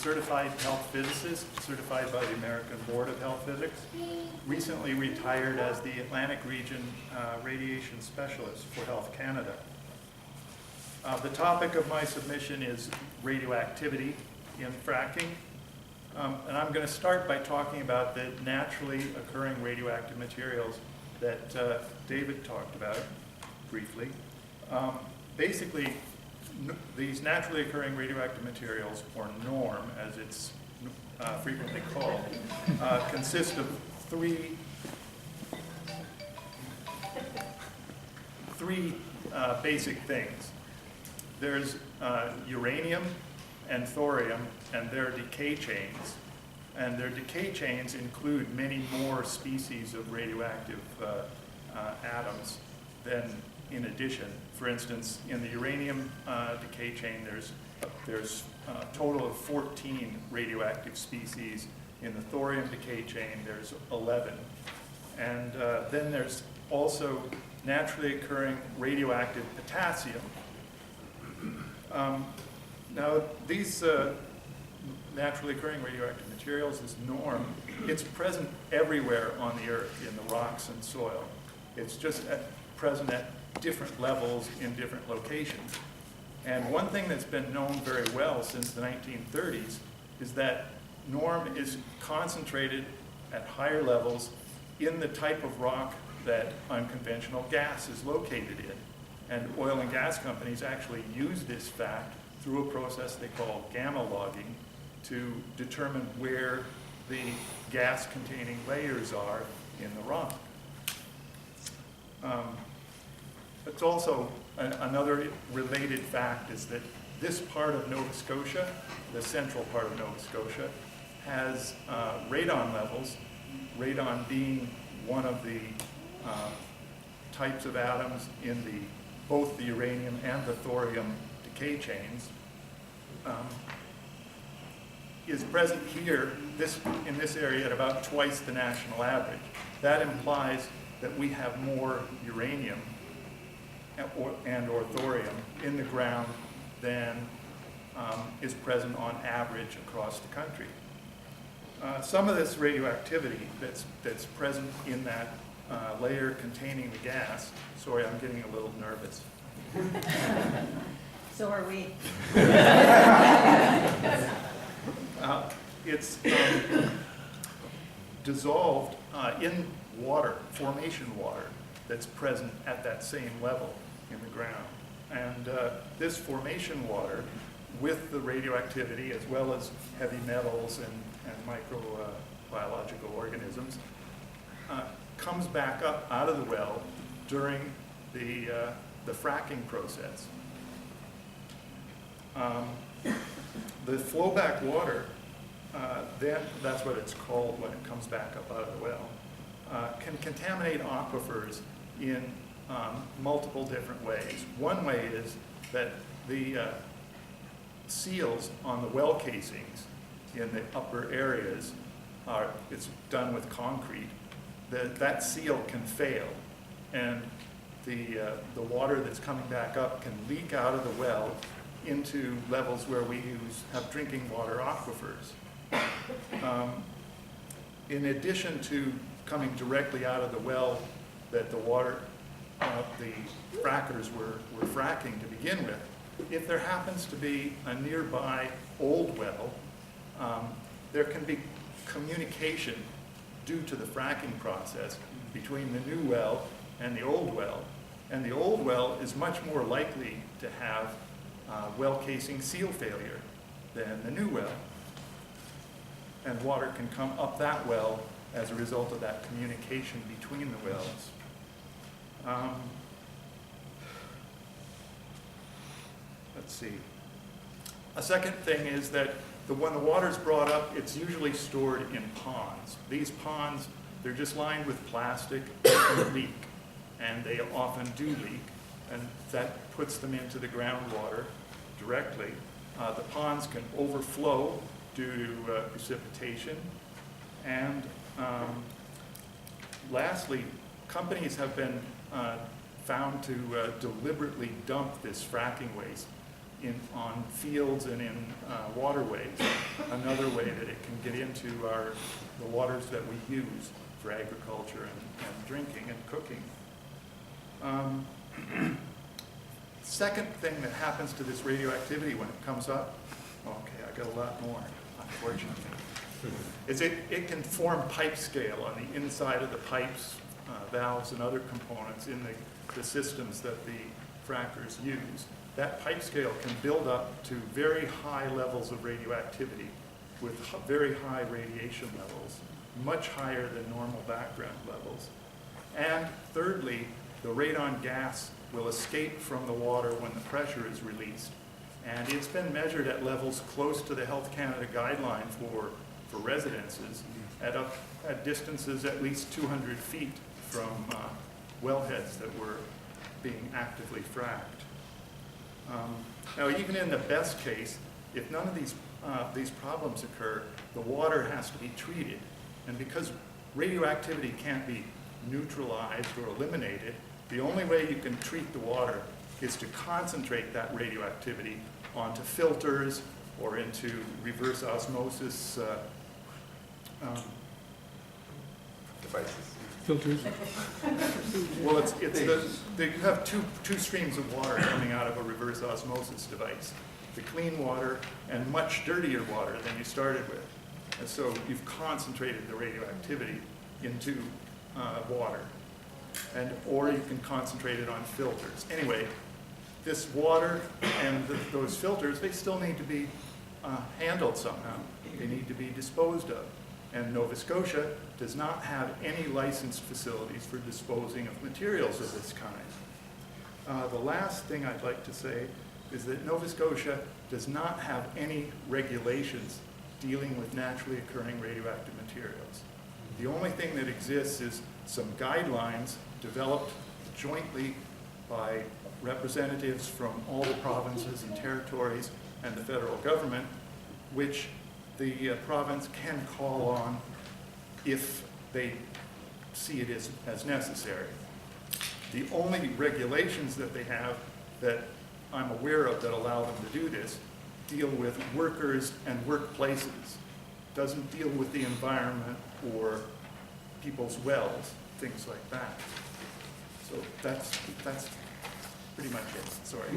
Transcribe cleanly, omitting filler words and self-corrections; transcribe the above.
certified health physicist, certified by the American Board of Health Physics. Recently retired as the Atlantic Region Radiation Specialist for Health Canada. The topic of my submission is radioactivity in fracking. And I'm going to start by talking about the naturally occurring radioactive materials that David talked about briefly. Basically, these naturally occurring radioactive materials, or NORM as it's frequently called, consist of three basic things. There's uranium and thorium and their decay chains. And their decay chains include many more species of radioactive atoms than in addition. For instance, in the uranium decay chain, there's a total of 14 radioactive species. In the thorium decay chain, there's 11. And then there's also naturally occurring radioactive potassium. Now, these naturally occurring radioactive materials, this NORM, it's present everywhere on the Earth, in the rocks and soil. It's just present at different levels in different locations. And one thing that's been known very well since the 1930s is that NORM is concentrated at higher levels in the type of rock that unconventional gas is located in. And oil and gas companies actually use this fact through a process they call gamma logging to determine where the gas-containing layers are in the rock. It's also another related fact is that this part of Nova Scotia, the central part of Nova Scotia, has radon levels, radon being one of the types of atoms in both the uranium and the thorium decay chains, is present here in this area at about twice the national average. That implies that we have more uranium and or thorium in the ground than is present on average across the country. Some of this radioactivity that's present in that layer containing the gas, sorry, I'm getting a little nervous. So are we. It's dissolved in water, formation water, that's present at that same level in the ground. And this formation water, with the radioactivity as well as heavy metals and microbiological organisms, comes back up out of the well during the fracking process. The flowback water, then that's what it's called when it comes back up out of the well, can contaminate aquifers in multiple different ways. One way is that the seals on the well casings in the upper areas it's done with concrete. That seal can fail, and the water that's coming back up can leak out of the well into levels where we have drinking water aquifers. In addition to coming directly out of the well that the water, the frackers were fracking to begin with, if there happens to be a nearby old well, there can be communication due to the fracking process between the new well and the old well. And the old well is much more likely to have well casing seal failure than the new well. And water can come up that well as a result of that communication between the wells. Let's see. A second thing is that when the water's brought up, it's usually stored in ponds. These ponds, they're just lined with plastic and leak, and they often do leak, and that puts them into the groundwater directly. The ponds can overflow due to precipitation, and lastly, companies have been found to deliberately dump this fracking waste on fields and in waterways. Another way that it can get into the waters that we use for agriculture and drinking and cooking. Second thing that happens to this radioactivity when it comes up, okay, I got a lot more, unfortunately, is it can form pipe scale on the inside of the pipes, valves, and other components in the systems that the frackers use. That pipe scale can build up to very high levels of radioactivity with very high radiation levels, much higher than normal background levels. And thirdly, the radon gas will escape from the water when the pressure is released. And it's been measured at levels close to the Health Canada guideline for residences at distances at least 200 feet from wellheads that were being actively fracked. Now, even in the best case, if none of these problems occur, the water has to be treated. And because radioactivity can't be neutralized or eliminated, the only way you can treat the water is to concentrate that radioactivity onto filters or into reverse osmosis devices. Filters. Well, you have two streams of water coming out of a reverse osmosis device. The clean water and much dirtier water than you started with. And so you've concentrated the radioactivity into water. Or you can concentrate it on filters. Anyway, this water and those filters, they still need to be handled somehow. They need to be disposed of. And Nova Scotia does not have any licensed facilities for disposing of materials of this kind. The last thing I'd like to say is that Nova Scotia does not have any regulations dealing with naturally occurring radioactive materials. The only thing that exists is some guidelines developed jointly by representatives from all the provinces and territories and the federal government, which the province can call on if they see it as necessary. The only regulations that they have that I'm aware of that allow them to do this deal with workers and workplaces. Doesn't deal with the environment or people's wells, things like that. So that's pretty much it. Sorry.